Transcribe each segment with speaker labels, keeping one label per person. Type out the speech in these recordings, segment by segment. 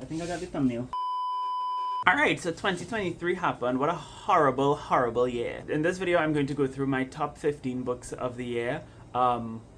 Speaker 1: I think I got the thumbnail. Alright, so 2023 happened. What a horrible, horrible year. In this video, I'm going to go through my top 15 books of the year,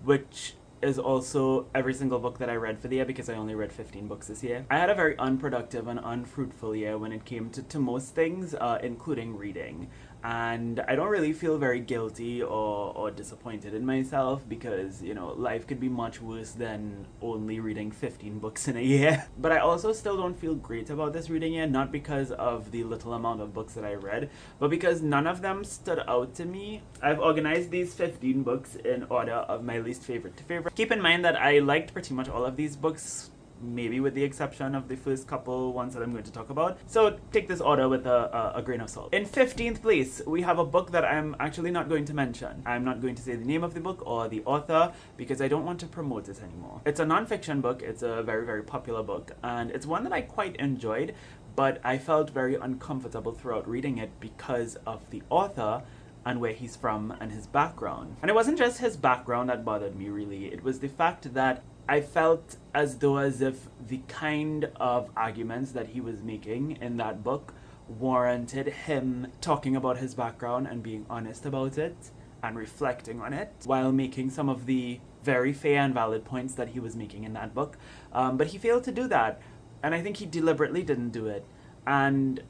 Speaker 1: which is also every single book that I read for the year because I only read 15 books this year. I had a very unproductive and unfruitful year when it came to most things, including reading. And I don't really feel very guilty or disappointed in myself because, you know, life could be much worse than only reading 15 books in a year. But I also still don't feel great about this reading year, not because of the little amount of books that I read, but because none of them stood out to me. I've organized these 15 books in order of my least favorite to favorite. Keep in mind that I liked pretty much all of these books, maybe with the exception of the first couple ones that I'm going to talk about. So take this order with a grain of salt. In 15th place, we have a book that I'm actually not going to mention. I'm not going to say the name of the book or the author because I don't want to promote it anymore. It's a non-fiction book. It's a very, very popular book. And it's one that I quite enjoyed, but I felt very uncomfortable throughout reading it because of the author and where he's from and his background. And it wasn't just his background that bothered me, really. It was the fact that I felt as if the kind of arguments that he was making in that book warranted him talking about his background and being honest about it and reflecting on it while making some of the very fair and valid points that he was making in that book. But he failed to do that, and I think he deliberately didn't do it. And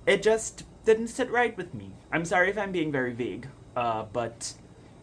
Speaker 1: it just didn't sit right with me. I'm sorry if I'm being very vague, but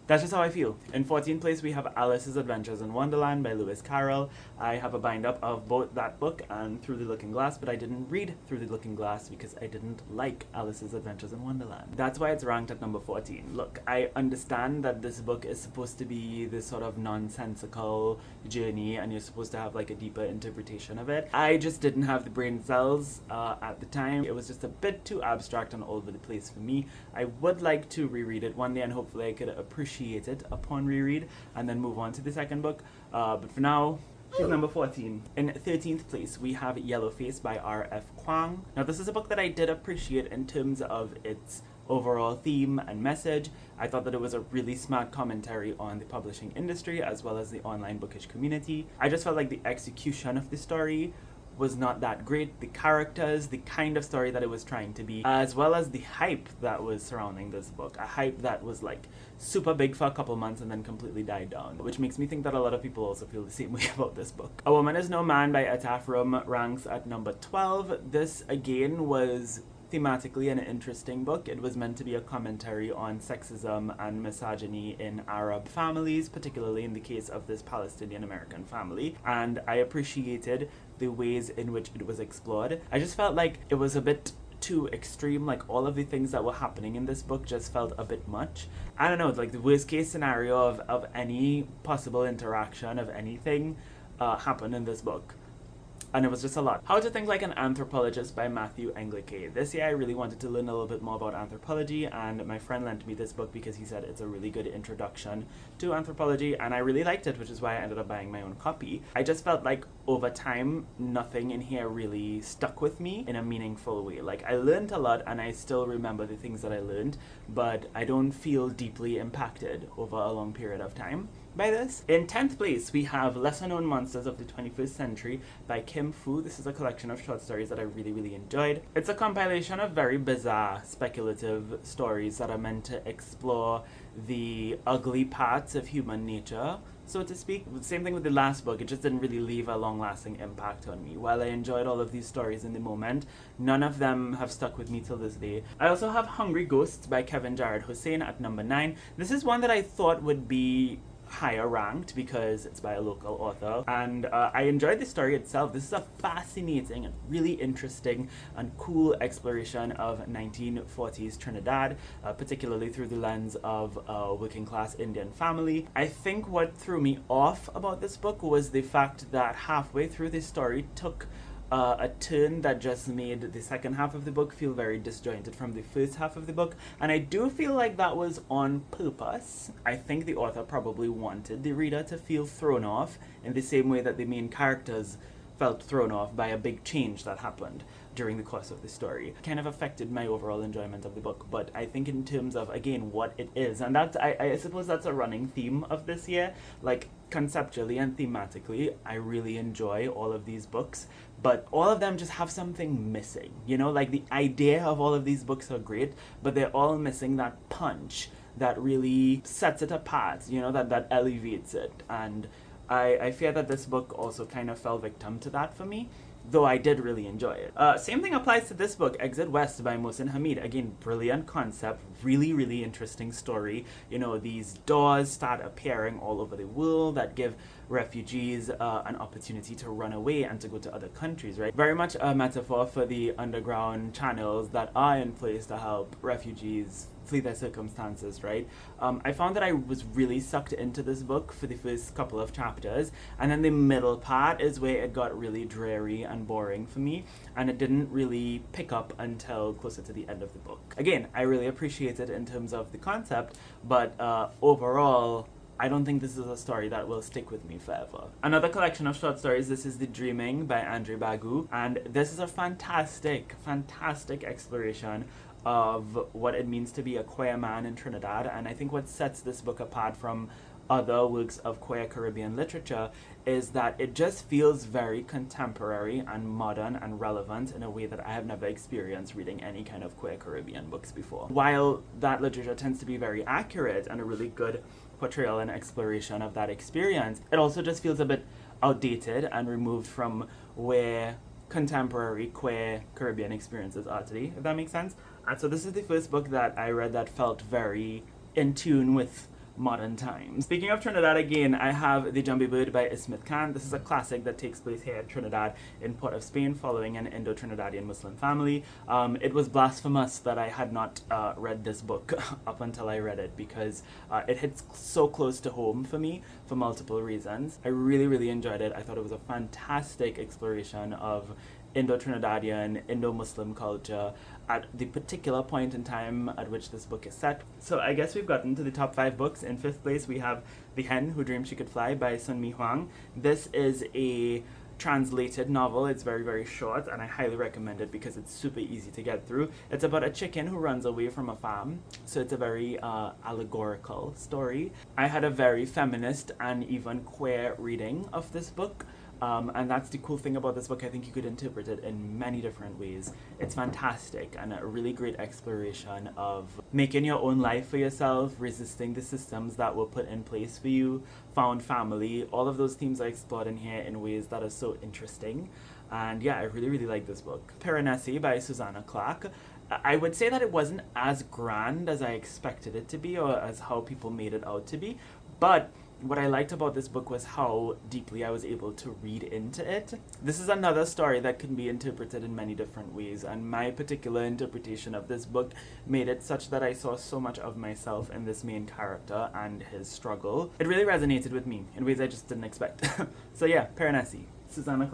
Speaker 1: that's just how I feel. In 14th place, we have Alice's Adventures in Wonderland by Lewis Carroll. I have a bind-up of both that book and Through the Looking Glass, but I didn't read Through the Looking Glass because I didn't like Alice's Adventures in Wonderland. That's why it's ranked at number 14. Look, I understand that this book is supposed to be this sort of nonsensical journey and you're supposed to have like a deeper interpretation of it. I just didn't have the brain cells at the time. It was just a bit too abstract and all over the place for me. I would like to reread it one day and hopefully I could appreciate it upon reread and then move on to the second book, but for now she's number 14. In 13th place, we have Yellowface by R.F. Kuang. Now this is a book that I did appreciate in terms of its overall theme and message. I thought that it was a really smart commentary on the publishing industry as well as the online bookish community. I just felt like the execution of the story was not that great. The characters, the kind of story that it was trying to be, as well as the hype that was surrounding this book. A hype that was like super big for a couple months and then completely died down, which makes me think that a lot of people also feel the same way about this book. A Woman is No Man by Etaf ranks at number 12. This again was thematically an interesting book. It was meant to be a commentary on sexism and misogyny in Arab families, particularly in the case of this Palestinian American family, and I appreciated the ways in which it was explored. I just felt like it was a bit too extreme. Like all of the things that were happening in this book just felt a bit much. I don't know, like the worst case scenario of any possible interaction of anything happened in this book. And it was just a lot. How to Think Like an Anthropologist by Matthew Engelke. This year I really wanted to learn a little bit more about anthropology, and my friend lent me this book because he said it's a really good introduction to anthropology, and I really liked it, which is why I ended up buying my own copy. I just felt like over time, nothing in here really stuck with me in a meaningful way. Like I learned a lot and I still remember the things that I learned, but I don't feel deeply impacted over a long period of time by this. In 10th place, we have Lesser Known Monsters of the 21st Century by Kim Fu. This is a collection of short stories that I really, really enjoyed. It's a compilation of very bizarre, speculative stories that are meant to explore the ugly parts of human nature, so to speak. Same thing with the last book, it just didn't really leave a long-lasting impact on me. While I enjoyed all of these stories in the moment, none of them have stuck with me till this day. I also have Hungry Ghosts by Kevin Jared Hosein at number 9. This is one that I thought would be higher ranked because it's by a local author, and I enjoyed the story itself. This is a fascinating and really interesting and cool exploration of 1940s Trinidad, particularly through the lens of a working class Indian family. I think what threw me off about this book was the fact that halfway through this story took a turn that just made the second half of the book feel very disjointed from the first half of the book, and I do feel like that was on purpose. I think the author probably wanted the reader to feel thrown off in the same way that the main characters felt thrown off by a big change that happened during the course of the story. It kind of affected my overall enjoyment of the book, but I think in terms of, again, what it is, and that's, I suppose that's a running theme of this year, like conceptually and thematically, I really enjoy all of these books, but all of them just have something missing. You know, like the idea of all of these books are great, but they're all missing that punch that really sets it apart, you know, that elevates it. And I fear that this book also kind of fell victim to that for me, though I did really enjoy it. Same thing applies to this book, Exit West by Mohsin Hamid. Again, brilliant concept, really, really interesting story. You know, these doors start appearing all over the world that give refugees an opportunity to run away and to go to other countries, right? Very much a metaphor for the underground channels that are in place to help refugees flee their circumstances, right? I found that I was really sucked into this book for the first couple of chapters, and then the middle part is where it got really dreary and boring for me, and it didn't really pick up until closer to the end of the book. Again, I really appreciate it in terms of the concept, but overall, I don't think this is a story that will stick with me forever. Another collection of short stories, this is The Dreaming by Bagoo, and this is a fantastic, fantastic exploration of what it means to be a queer man in Trinidad, and I think what sets this book apart from other works of queer Caribbean literature is that it just feels very contemporary and modern and relevant in a way that I have never experienced reading any kind of queer Caribbean books before. While that literature tends to be very accurate and a really good portrayal and exploration of that experience, it also just feels a bit outdated and removed from where contemporary queer Caribbean experiences are today, if that makes sense. And so this is the first book that I read that felt very in tune with modern times. Speaking of Trinidad again, I have The Jumbie Bird by Ismith. This is a classic that takes place here in Trinidad in Port of Spain following an Indo-Trinidadian Muslim family. It was blasphemous that I had not read this book up until I read it because it hits so close to home for me for multiple reasons. I really, really enjoyed it. I thought it was a fantastic exploration of Indo-Trinidadian, Indo-Muslim culture at the particular point in time at which this book is set. So I guess we've gotten to the top 5 books. In 5th place we have The Hen Who Dreamed She Could Fly by Hwang. This is a translated novel. It's very, very short, and I highly recommend it because it's super easy to get through. It's about a chicken who runs away from a farm, so it's a very allegorical story. I had a very feminist and even queer reading of this book. And that's the cool thing about this book. I think you could interpret it in many different ways. It's fantastic and a really great exploration of making your own life for yourself, resisting the systems that were put in place for you, found family. All of those themes are explored in here in ways that are so interesting. And yeah, I really, really like this book. Piranesi by Susanna. I would say that it wasn't as grand as I expected it to be or as how people made it out to be, but what I liked about this book was how deeply I was able to read into it. This is another story that can be interpreted in many different ways, and my particular interpretation of this book made it such that I saw so much of myself in this main character and his struggle. It really resonated with me in ways I just didn't expect. So yeah, Piranesi, Susanna.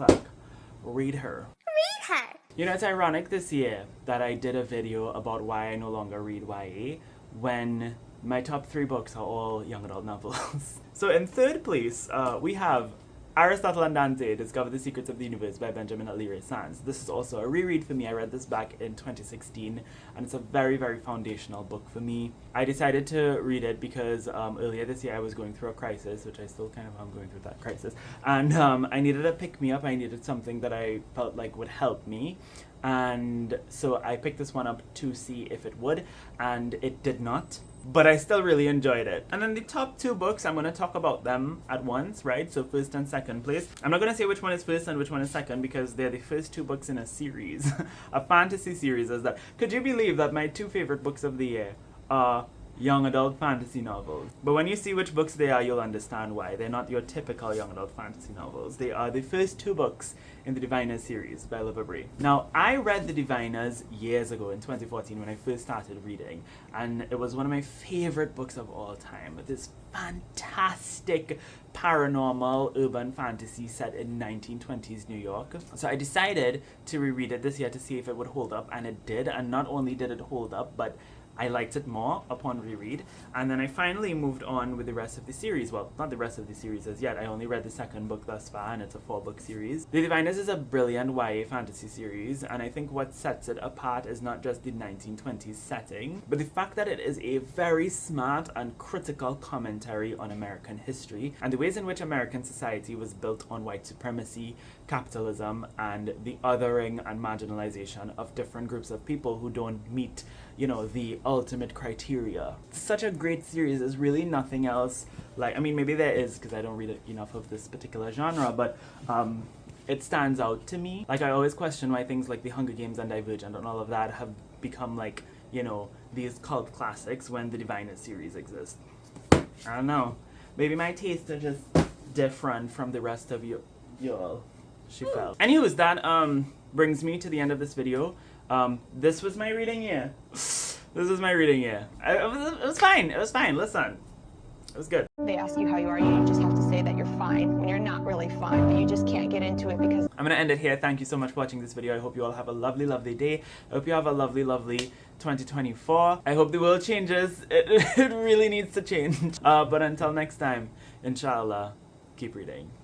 Speaker 1: Read her.
Speaker 2: Read her!
Speaker 1: You know, it's ironic this year that I did a video about why I no longer read YA when my top 3 books are all young adult novels. So in 3rd place, we have Aristotle and Dante, Discover the Secrets of the Universe by Benjamin Alire Sands. This is also a reread for me. I read this back in 2016, and it's a very, very foundational book for me. I decided to read it because earlier this year I was going through a crisis, which I still kind of am going through that crisis, and I needed a pick-me-up. I needed something that I felt like would help me. And so I picked this one up to see if it would, and it did not. But I still really enjoyed it. And then the top 2 books, I'm going to talk about them at once, right? So 1st and 2nd place. I'm not going to say which one is 1st and which one is 2nd because they're the first 2 books in a series. A fantasy series is that. Could you believe that my 2 favorite books of the year are young adult fantasy novels? But when you see which books they are, you'll understand why. They're not your typical young adult fantasy novels. They are the first 2 books in the Diviners series by Libba Bray. Now, I read the Diviners years ago in 2014 when I first started reading, and it was one of my favorite books of all time. This fantastic paranormal urban fantasy set in 1920s New York. So I decided to reread it this year to see if it would hold up, and it did. And not only did it hold up, but I liked it more upon reread. And then I finally moved on with the rest of the series. Well, not the rest of the series as yet. I only read the second book thus far, and it's a 4-book series. The Diviners is a brilliant YA fantasy series, and I think what sets it apart is not just the 1920s setting, but the fact that it is a very smart and critical commentary on American history and the ways in which American society was built on white supremacy, capitalism, and the othering and marginalization of different groups of people who don't meet, you know, the ultimate criteria. Such a great series. There's really nothing else like, I mean, maybe there is because I don't read enough of this particular genre, but it stands out to me. Like, I always question why things like The Hunger Games and Divergent and all of that have become like, you know, these cult classics when the Diviners series exists. I don't know. Maybe my tastes are just different from the rest of y'all. She fell. Anyways, that brings me to the end of this video. This was my reading year. This was my reading year. It was fine. It was fine. Listen. It was good.
Speaker 2: They ask you how you are, you just have to say that you're fine when you're not really fine, but you just can't get into it because...
Speaker 1: I'm going to end it here. Thank you so much for watching this video. I hope you all have a lovely, lovely day. I hope you have a lovely, lovely 2024. I hope the world changes. It really needs to change. But until next time, inshallah, keep reading.